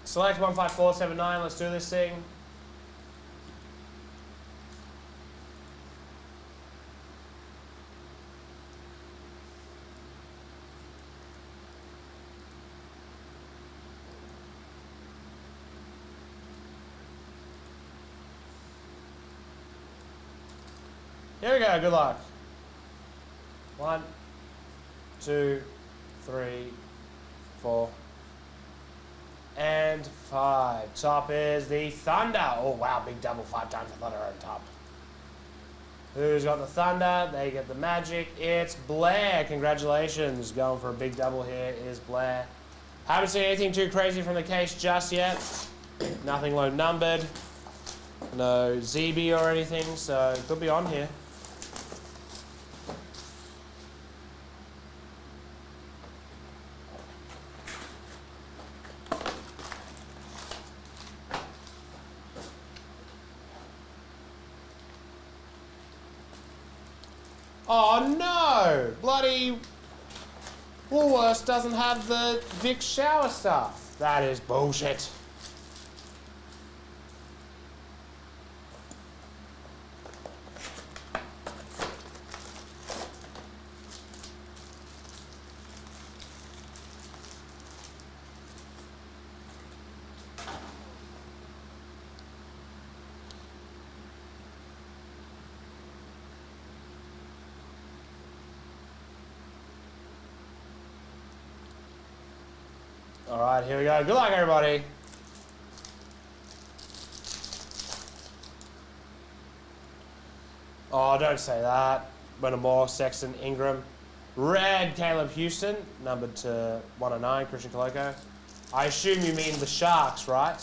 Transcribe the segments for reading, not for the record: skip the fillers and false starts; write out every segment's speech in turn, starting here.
Select 15479. Let's do this thing. Here we go, good luck. 1, 2, 3, 4, and 5. Top is the Thunder. Oh wow, big double 5 times the Thunder on top. Who's got the Thunder? They get the Magic. It's Blair. Congratulations. Going for a big double here is Blair. Haven't seen anything too crazy from the case just yet. Nothing low numbered. No ZB or anything, so it could be on here. Oh no! Bloody Woolworths doesn't have the Vic shower stuff. That is bullshit. All right, here we go. Good luck, everybody. Oh, don't say that. Moore, Sexton, Ingram. Red, Caleb Houston, numbered to 109, Christian Coloco. I assume you mean the Sharks, right?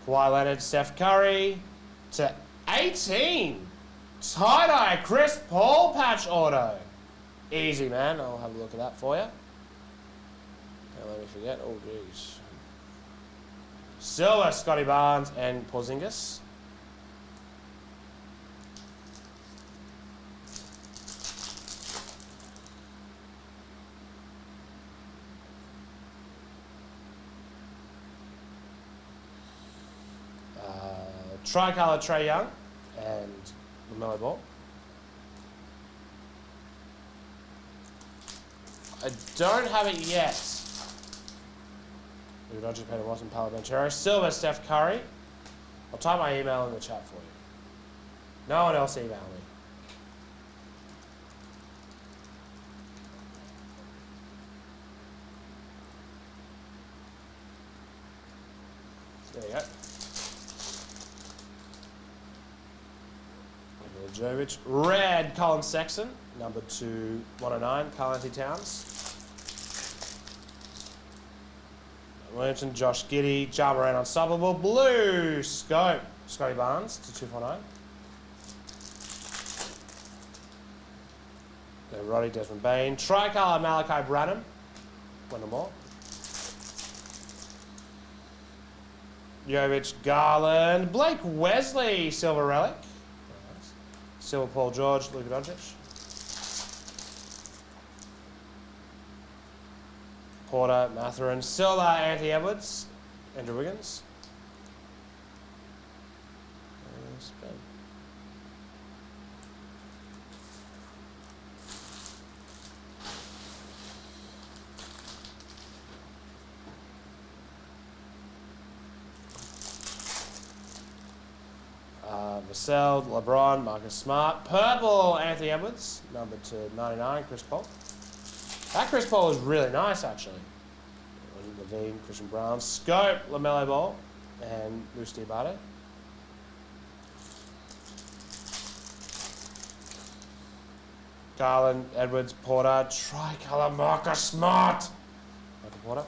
Kawhi Leonard, Steph Curry, to 18. Tie-dye, Chris Paul patch auto. Easy, man. I'll have a look at that for you. Don't let me forget. Oh, jeez. Silver, Scotty Barnes and Porzingis. Tricolor Trae Young and LaMelo Ball. I don't have it yet. Roger, Peter Watson, Paolo Banchero. Silver, Steph Curry. I'll type my email in the chat for you. No one else email me. There you go. Jovic. Red, Colin Sexton, number 2/109, Karl-Anthony Towns. Williamson, Josh Giddey, Ja Morant, Unstoppable. Blue, Scope, Scotty Barnes to 249. Roddy, Desmond Bain. Tricolor, Malachi Branham, one or more. Jovic, Garland. Blake Wesley, Silver Relic. Silver Paul George, Luka Doncic. Porter, Mathurin. Silver, Anthony Edwards, Andrew Wiggins. Vassell, LeBron, Marcus Smart. Purple, Anthony Edwards, number to 99, Chris Paul. That Chris Paul is really nice, actually. Levine, Christian Brown. Scope, LaMelo Ball, and Moose Diabate. Garland, Edwards, Porter. Tricolor, Marcus Smart. Michael Porter.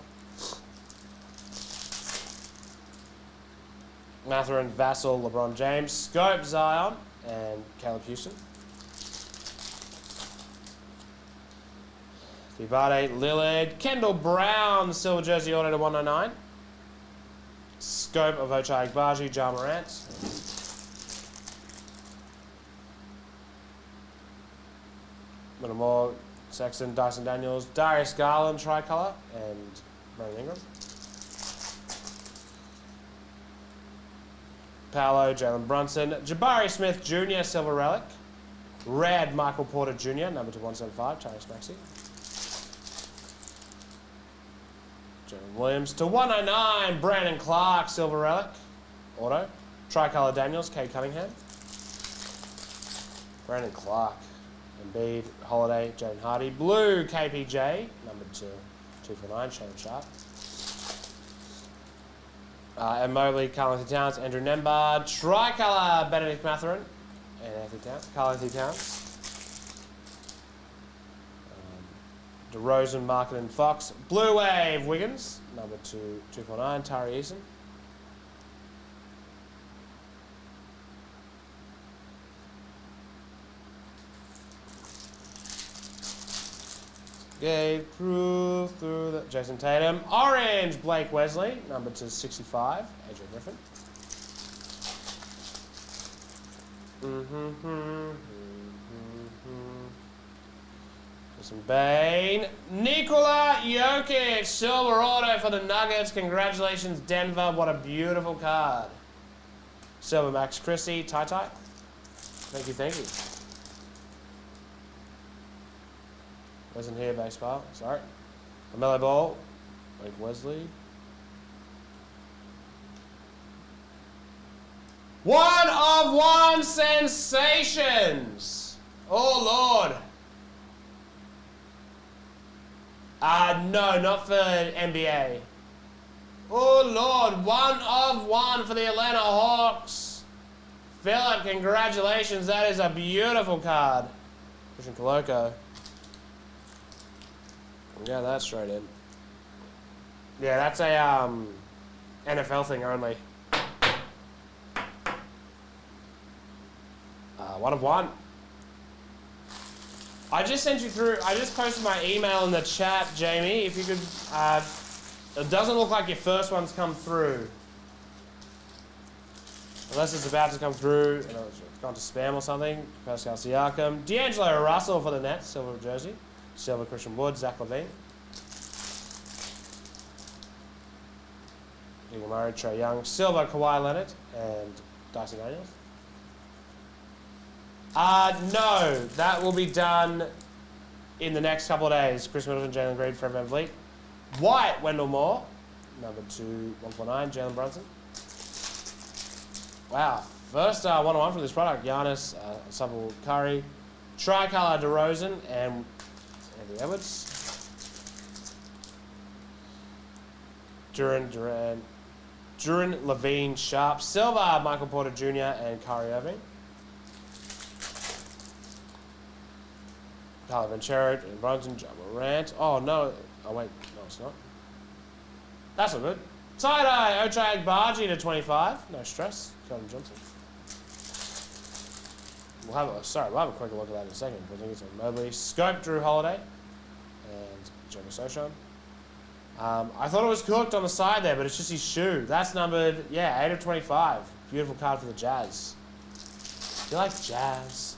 Mathurin, Vassell, LeBron James, Scope, Zion, and Caleb Houston. Diabate, Lillard, Kendall Brown, silver jersey auto to 109. Scope of Ochai Agbaji, Ja Morant. Little more, Sexton, Dyson Daniels, Darius Garland, tricolor, and Brandon Ingram. Paolo, Jalen Brunson. Jabari Smith Jr., silver relic. Red, Michael Porter Jr., number to 175, Tyrese Maxey. Jalen Williams to 109, Brandon Clark, silver relic. Auto. Tricolor Daniels, Cade Cunningham. Brandon Clark. Embiid, Holiday, Jaden Hardy. Blue, KPJ, number to 249, Shannon Sharp. And Mobley, Karl-Anthony Towns, Andrew Nembhard. Tricolor, Benedict Mathurin. And Anthony Towns, Karl-Anthony Towns. DeRozan, Markin, and Fox. Blue Wave, Wiggins, number 249, Tari Eason. Gave proof through the Jason Tatum. Orange, Blake Wesley, number to 65, AJ Griffin. Some Bane. Nikola Jokic, silver auto for the Nuggets. Congratulations, Denver. What a beautiful card. Silver Max Christie, Ty. Thank you. Wasn't here, baseball. Sorry. LaMelo Ball, Blake Wesley. One of one sensations. Oh, Lord. No, not for NBA. Oh, Lord. One of one for the Atlanta Hawks. Philip, congratulations. That is a beautiful card. Christian Koloko. Yeah, that's straight in. Yeah, that's a NFL thing only. One of one. I just sent you through, I just posted my email in the chat, Jamie. If you could, it doesn't look like your first one's come through. Unless it's about to come through, you know, it's gone to spam or something. Pascal Siakam. D'Angelo Russell for the Nets, silver jersey. Silver Christian Wood, Zach LaVine. Keegan Murray, Trae Young. Silver Kawhi Leonard and Dyson Daniels. No, that will be done in the next couple of days. Chris Middleton, Jalen Green, Fred VanVleet. White, Wendell Moore, number 149, Jalen Brunson. Wow, first one-on-one for this product. Giannis, Subble Curry, Tricolor DeRozan, and Anthony Edwards. Duran Levine, Sharp, Silver, Michael Porter Jr., and Kyrie Irving. Carlo Ventura and Brunson, John Morant. Oh, no. Oh, wait. No, it's not. That's not good. Tie-dye, Ochai Agbaji to 25. No stress. Kelvin Johnson. We'll have a quick look at that in a second. I think it's on Mobley. Scope, Drew Holiday. And Jonas Oshon. I thought it was cooked on the side there, but it's just his shoe. That's numbered, 8 of 25. Beautiful card for the Jazz. Do you like Jazz?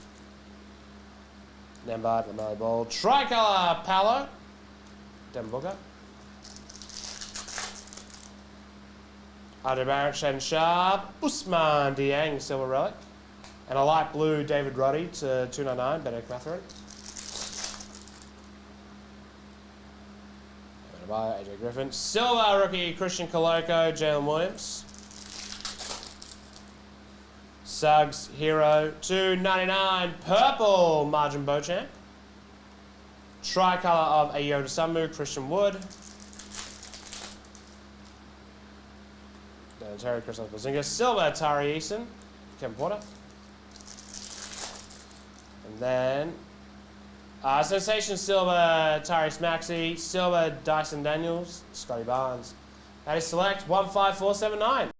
Nembhard, LaMelo Ball. Tricolor, Paolo. Devin Booker. RJ Barrett, Shannon Sharp. Usman Dieng, silver relic. And a light blue David Roddy to 299, Benedict Mathurin. AJ Griffin. Silver rookie Christian Koloko, Jalen Williams. Suggs, Hero, 299. Purple, Margin Beauchamp. Tricolor of Ayo Dosunmu, Christian Wood. Terry Kristaps Porzingis. Silver, Tari Eason, Kevin Porter. And then, Sensation Silver, Tyrese Maxey. Silver, Dyson Daniels, Scotty Barnes. That is select 15479.